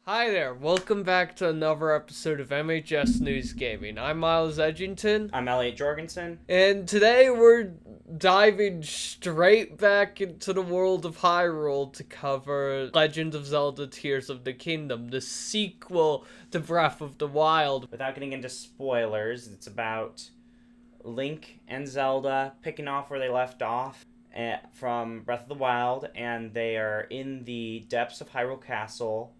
Hi there, welcome back to another episode of MHSNews Gaming. I'm Myles Edgington. I'm Elliot Jorgensen. And today we're diving straight back into the world of Hyrule to cover Legend of Zelda Tears of the Kingdom, the sequel to Breath of the Wild. Without getting into spoilers, it's about Link and Zelda picking off where they left off from Breath of the Wild, and they are in the depths of Hyrule Castle,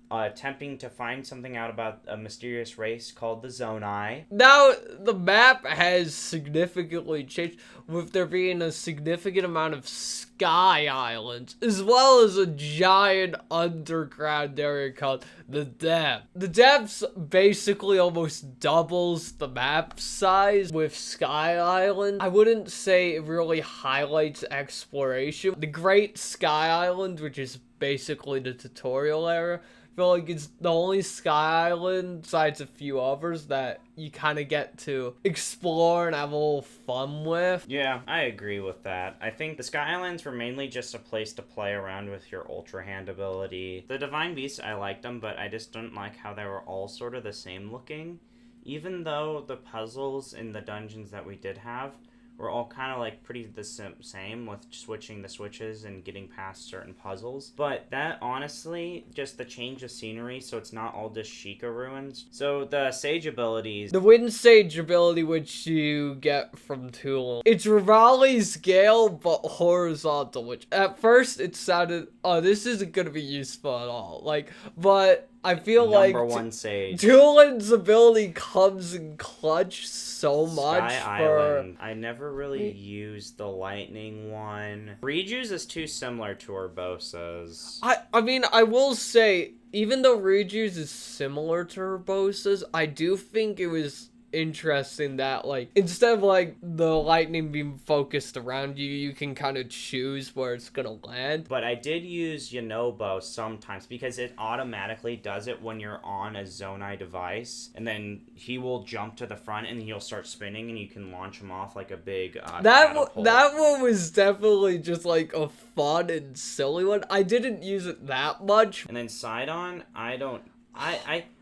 attempting to find something out about a mysterious race called the Zonai. Now, the map has significantly changed, with there being a significant amount of sky islands, as well as a giant underground area called the Depth. The Depths basically almost doubles the map size with Sky Island. I wouldn't say it really highlights exploration. The Great Sky Island, which is basically the tutorial area, I feel like it's the only Sky Island, besides a few others, that you kind of get to explore and have a little fun with. Yeah, I agree with that. I think the Sky Islands were mainly just a place to play around with your Ultra Hand ability. The Divine Beasts, I liked them, but I just didn't like how they were all sort of the same looking. Even though the puzzles in the dungeons that we did have were all kind of like pretty the same, with switching the switches and getting past certain puzzles. But that honestly, just the change of scenery, so it's not all just Sheikah ruins. So the Sage abilities. The Wind Sage ability, which you get from Tulum. It's Rivali's Gale, but horizontal, which at first it sounded, oh, this isn't going to be useful at all. But I feel Number one Sage. Tulin's ability comes in clutch so much. Sky Island. I never really used the lightning one. Riju's is too similar to Urbosa's. I mean, I will say, even though Riju's is similar to Urbosa's, I do think it was interesting that, like, instead of like the lightning being focused around you, you can kind of choose where it's gonna land. But I did use Yonobo sometimes because it automatically does it when you're on a Zonai device, and then he will jump to the front and he'll start spinning and you can launch him off like a big that one was definitely just like a fun and silly one. I didn't use it that much. And then Sidon,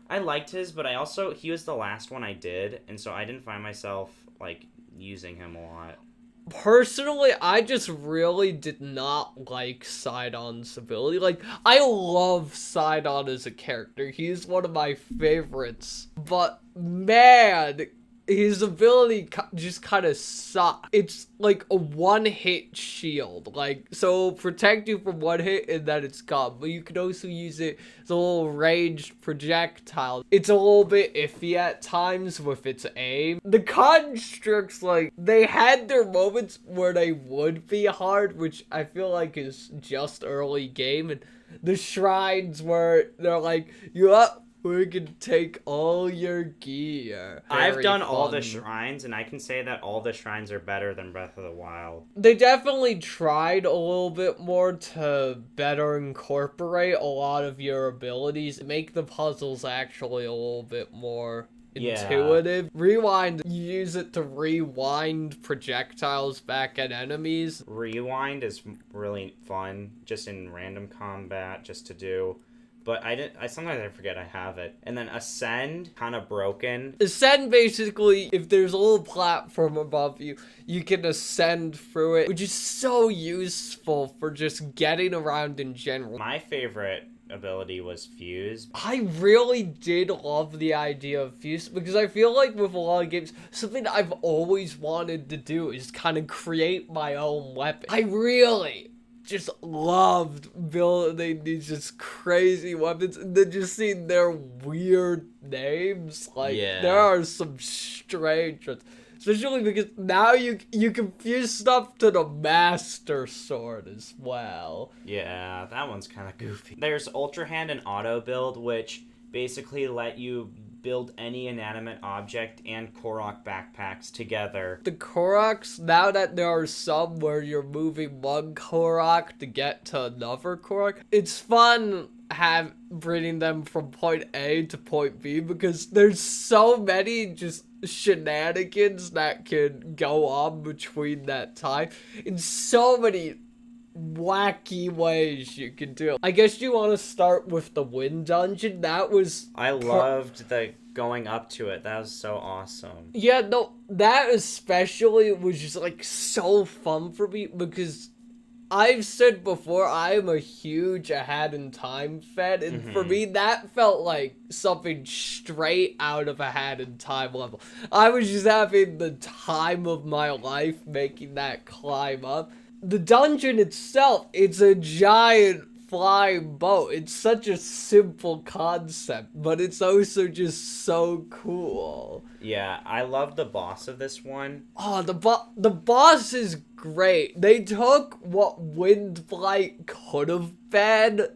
I liked his, but he was the last one I did, and so I didn't find myself, like, using him a lot. Personally, I just really did not like Sidon's ability. Like, I love Sidon as a character. He's one of my favorites. But, man, his ability just kind of sucks. It's like a one-hit shield. Like, so protect you from one hit and then it's gone. But you can also use it as a little ranged projectile. It's a little bit iffy at times with its aim. The constructs, like, they had their moments where they would be hard, which I feel like is just early game. And the shrines where they're like, we can take all your gear. I've done all the shrines, and I can say that all the shrines are better than Breath of the Wild. They definitely tried a little bit more to better incorporate a lot of your abilities, make the puzzles actually a little bit more intuitive. Yeah. Rewind, you use it to rewind projectiles back at enemies. Rewind is really fun, just in random combat, just to do. But sometimes I forget I have it. And then Ascend, kind of broken. Ascend, basically, if there's a little platform above you, you can ascend through it, which is so useful for just getting around in general. My favorite ability was Fuse. I really did love the idea of Fuse, because I feel like with a lot of games, something I've always wanted to do is kind of create my own weapon. I really just loved building these just crazy weapons, and then just seeing their weird names. Like, there are some strange ones. Especially because now you can fuse stuff to the Master Sword as well. Yeah, that one's kind of goofy. There's Ultra Hand and Auto Build, which basically let you build any inanimate object and Korok backpacks together. The Koroks, now that there are some where you're moving one Korok to get to another Korok, it's fun bringing them from point A to point B, because there's so many just shenanigans that can go on between that time, and so many wacky ways you can do it. I guess you want to start with the wind dungeon. That was... I loved the going up to it. That was so awesome. Yeah, no, that especially was just, like, so fun for me because I've said before, I am a huge Ahead in Time fan, and for me, that felt like something straight out of Ahead in Time level. I was just having the time of my life making that climb up. The dungeon itself, it's a giant flying boat. It's such a simple concept, but it's also just so cool. Yeah, I love the boss of this one. Oh, the boss is great. They took what Windblight could have been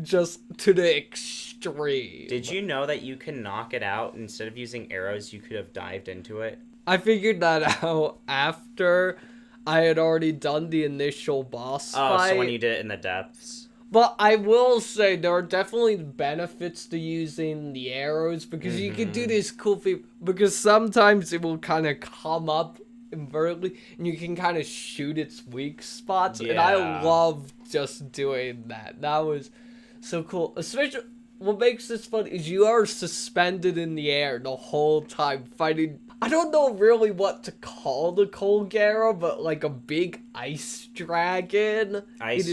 just to the extreme. Did you know that you can knock it out instead of using arrows? You could have dived into it. I figured that out after I had already done the initial boss fight. So when you did it in the depths. But I will say there are definitely benefits to using the arrows because you can do this cool thing. Because sometimes it will kind of come up invertedly and you can kind of shoot its weak spots. Yeah. And I love just doing that. That was so cool. Especially what makes this fun is you are suspended in the air the whole time fighting. I don't know really what to call the Colgera, but like a big ice dragon.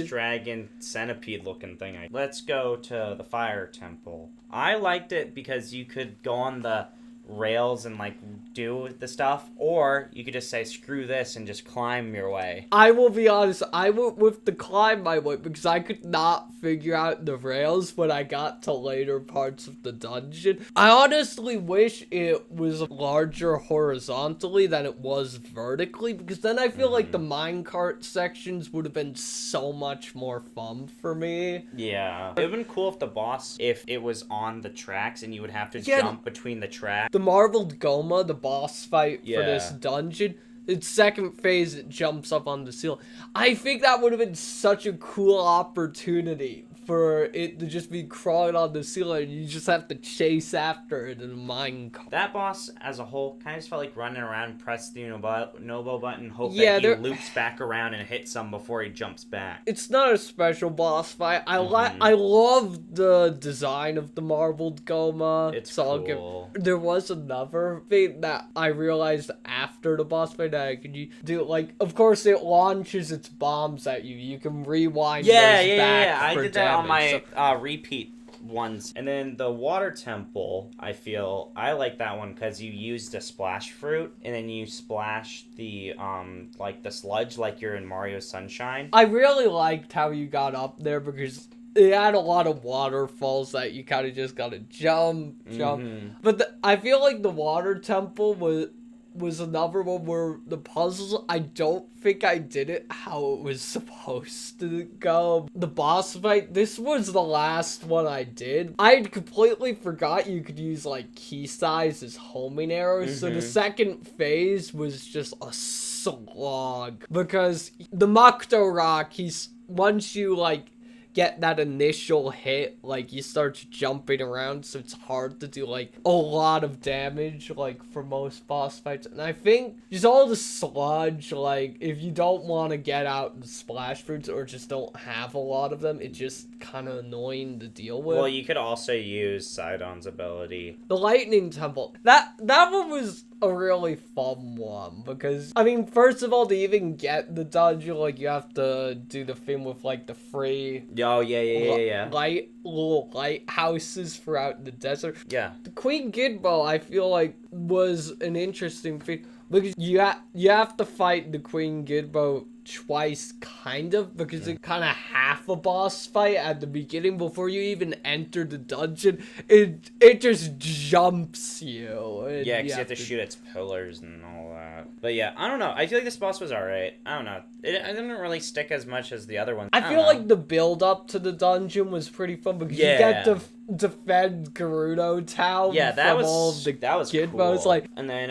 Dragon centipede looking thing. Let's go to the fire temple. I liked it because you could go on the rails and like do the stuff, or you could just say screw this and just climb your way. I will be honest, I went with the climb my way because I could not figure out the rails when I got to later parts of the dungeon. I honestly wish it was larger horizontally than it was vertically, because then I feel like the minecart sections would have been so much more fun for me. Yeah, it would have been cool if the boss, if it was on the tracks and you would have to jump between the tracks. The Marbled Goma, the boss fight for this dungeon, its second phase, it jumps up on the ceiling. I think that would have been such a cool opportunity for it to just be crawling on the ceiling and you just have to chase after it in a minecart. That boss as a whole kind of just felt like running around, press the Nobo button, hope that he loops back around and hits some before he jumps back. It's not a special boss fight. I love the design of the Marbled Goma. It's cool. There was another thing that I realized after the boss fight that I could do. Like, of course, it launches its bombs at you. You can rewind those back. Yeah. I did that on damage. my repeat ones. And then the water temple, I like that one because you used a splash fruit and then you splash the like the sludge like you're in Mario Sunshine. I really liked how you got up there because it had a lot of waterfalls that you kind of just gotta jump. But I feel like the water temple was another one where the puzzles, I don't think I did it how it was supposed to go. The boss fight, this was the last one I did. I completely forgot you could use like key size as homing arrows, so the second phase was just a slog. Because the Mukto Rock, once you like get that initial hit, like you start jumping around, so it's hard to do like a lot of damage like for most boss fights. And I think just all the sludge, like if you don't want to get out the splash fruits or just don't have a lot of them, it's just kind of annoying to deal with. Well, you could also use Sidon's ability. The lightning temple, that one was a really fun one because, I mean, first of all, to even get the dungeon, like you have to do the thing with like the free little lighthouses throughout the desert. Yeah. The Queen Gidbo, I feel like, was an interesting thing because you have to fight the Queen Gidbo twice, kind of, because it's kind of half a boss fight at the beginning before you even enter the dungeon. It just jumps you. Yeah, because you have to shoot its pillars and all that. But yeah, I don't know. I feel like this boss was alright. I don't know. It didn't really stick as much as the other ones. I feel like the build up to the dungeon was pretty fun because you get to defend Gerudo Town from all of the Gidbos. Cool. Like, and then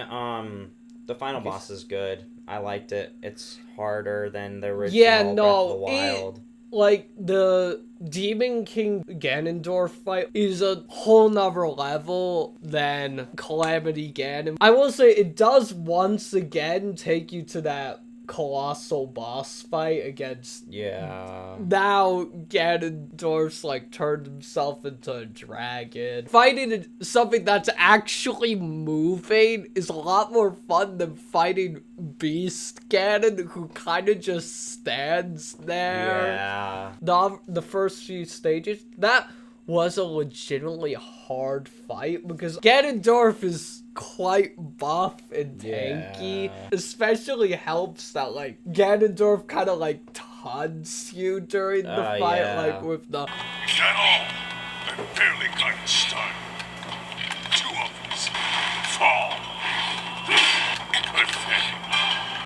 the final boss is good. I liked it. It's harder than the original Breath of the Wild. Like, the Demon King Ganondorf fight is a whole nother level than Calamity Ganon. I will say, it does once again take you to that colossal boss fight against... Yeah. Now Ganondorf's like turned himself into a dragon. Fighting something that's actually moving is a lot more fun than fighting Beast Ganon, who kind of just stands there. Yeah. The first few stages, that was a legitimately hard fight because Ganondorf is quite buff and tanky. Yeah. Especially helps that like Ganondorf kind of like taunts you during the fight, yeah. like with the... Is that all? I've barely gotten started. 2 of us fall. Pathetic.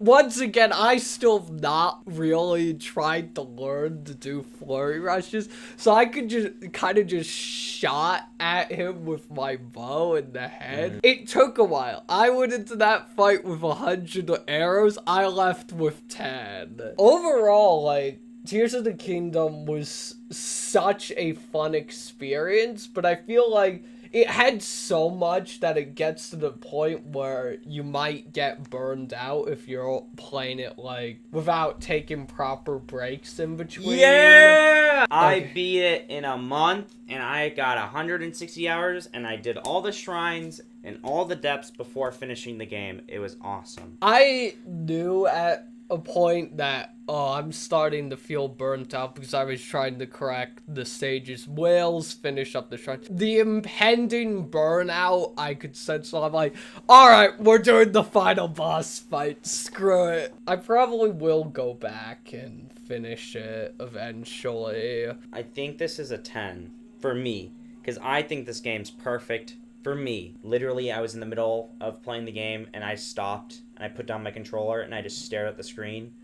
Once again, I still have not really tried to learn to do flurry rushes, so I could just kind of just shot at him with my bow in the head. It took a while. I went into that fight with 100 arrows. I left with 10. Overall, like, Tears of the Kingdom was such a fun experience, but I feel like it had so much that it gets to the point where you might get burned out if you're playing it, like, without taking proper breaks in between. Yeah! I Okay. beat it in a month, and I got 160 hours, and I did all the shrines and all the depths before finishing the game. It was awesome. I knew at a point that, I'm starting to feel burnt out because I was trying to crack the stages. Whales, finish up the shrine. The impending burnout, I could sense, so I'm like, alright, we're doing the final boss fight. Screw it. I probably will go back and finish it eventually. I think this is a 10 for me, because I think this game's perfect for me. Literally, I was in the middle of playing the game, and I stopped, and I put down my controller, and I just stared at the screen,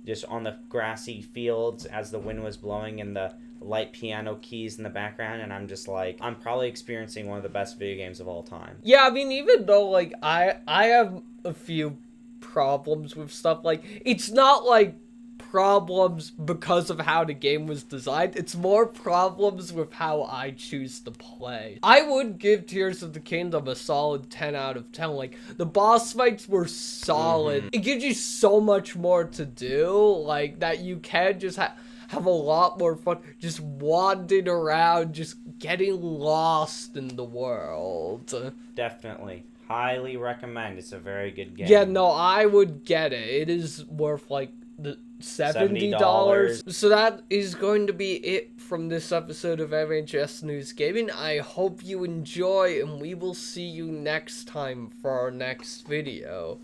just on the grassy fields as the wind was blowing and the light piano keys in the background, and I'm just like, I'm probably experiencing one of the best video games of all time. Yeah, I mean, even though, like, I have a few problems with stuff, like, it's not, like, problems because of how the game was designed. It's more problems with how I choose to play. I would give Tears of the Kingdom a solid 10 out of 10. Like, the boss fights were solid. It gives you so much more to do, like, that you can just have a lot more fun just wandering around, just getting lost in the world. Definitely. Highly recommend. It's a very good game. Yeah, no, I would get it. It is worth, like, the $70. So that is going to be it from this episode of MHS News Gaming. I hope you enjoy, and we will see you next time for our next video.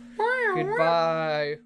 Goodbye.